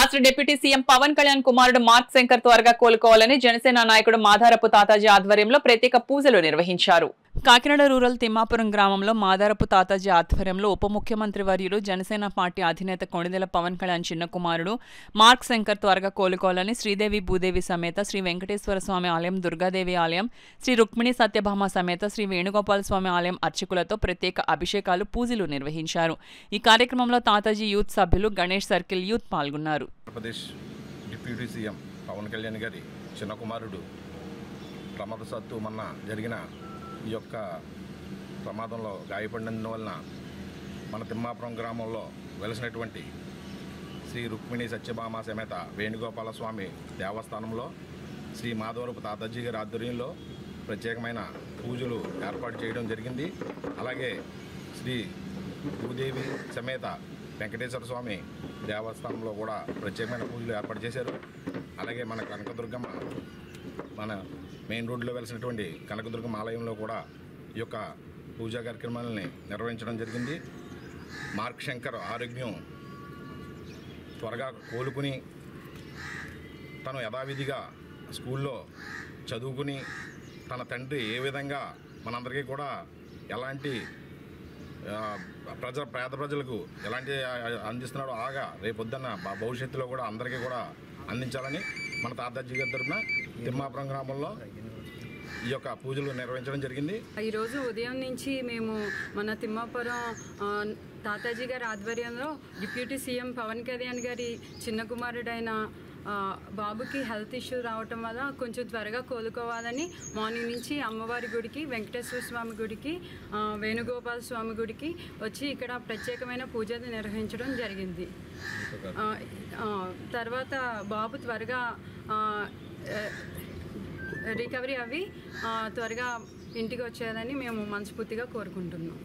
రాష్ట్ర deputy CM Pawan Kalyan కుమారుడు mark Shankar త్వరగా కోలుకోవాలని జనసేన నాయకుడు మాదారపు తాతాజీ ఆధ్వర్యంలో ప్రత్యేక పూజలు నిర్వహించారు. కాకినాడ రూరల్ తిమ్మాపురం గ్రామంలో మాదారపు తాతాజీ ఆధ్వర్యంలో ఉప ముఖ్యమంత్రి వర్యులు జనసేన పార్టీ అధినేత కొణిదెల పవన్ కళ్యాణ్ చిన్న కుమారుడు మార్క్ శంకర్ త్వరగా కోలుకోవాలని శ్రీదేవి భూదేవి సమేత శ్రీ వెంకటేశ్వర స్వామి ఆలయం, దుర్గాదేవి ఆలయం, శ్రీ రుక్మిణి సత్యభామ సమేత శ్రీ వేణుగోపాల స్వామి ఆలయం అర్చకులతో ప్రత్యేక అభిషేకాలు, పూజలు నిర్వహించారు. ఈ కార్యక్రమంలో తాతాజీ యూత్ సభ్యులు, గణేష్ సర్కిల్ యూత్ పాల్గొన్నారు. ఆంధ్రప్రదేశ్ డిప్యూటీ సీఎం పవన్ కళ్యాణ్ గారి చిన్న కుమారుడు ప్రమాదవశాత్తు మొన్న జరిగిన ఈ యొక్క ప్రమాదంలో గాయపడినందువలన మన తిమ్మాపురం గ్రామంలో వెలిసినటువంటి శ్రీ రుక్మిణి సత్యభామ సమేత వేణుగోపాల స్వామి దేవస్థానంలో శ్రీ మాధవరపు తాతాజీ గారి ఆధ్వర్యంలో ప్రత్యేకమైన పూజలు ఏర్పాటు చేయడం జరిగింది. అలాగే శ్రీ భూదేవి సమేత వెంకటేశ్వర స్వామి దేవస్థానంలో కూడా ప్రత్యేకమైన పూజలు ఏర్పాటు చేశారు. అలాగే మన కనకదుర్గమ్మ, మన మెయిన్ రోడ్లో వెలిసినటువంటి కనకదుర్గమ్మ ఆలయంలో కూడా ఈ యొక్క పూజా కార్యక్రమాలని నిర్వహించడం జరిగింది. మార్క్ శంకర్ ఆరోగ్యం త్వరగా కోలుకుని తను యథావిధిగా స్కూల్లో చదువుకుని తన తండ్రి ఏ విధంగా మనందరికీ కూడా ఎలాంటి పేద ప్రజలకు ఎలాంటి అందిస్తున్నాడో ఆగా రేపొద్దున్న భవిష్యత్తులో కూడా అందరికీ కూడా అందించాలని మన తాతాజీ గారి తరఫున తిమ్మాపురం గ్రామంలో ఈ యొక్క పూజలు నిర్వహించడం జరిగింది. ఈరోజు ఉదయం నుంచి మేము మన తిమ్మాపురం తాతాజీ గారి ఆధ్వర్యంలో డిప్యూటీ సీఎం పవన్ కళ్యాణ్ గారి చిన్న కుమారుడైన బాబుకి హెల్త్ ఇష్యూ రావటం వల్ల కొంచెం త్వరగా కోలుకోవాలని మార్నింగ్ నుంచి అమ్మవారి గుడికి, వెంకటేశ్వర స్వామి గుడికి, వేణుగోపాల స్వామి గుడికి వచ్చి ఇక్కడ ప్రత్యేకమైన పూజలు నిర్వహించడం జరిగింది. తర్వాత బాబు త్వరగా రికవరీ అవి త్వరగా ఇంటికి వచ్చేయాలని మేము మనస్ఫూర్తిగా కోరుకుంటున్నాం.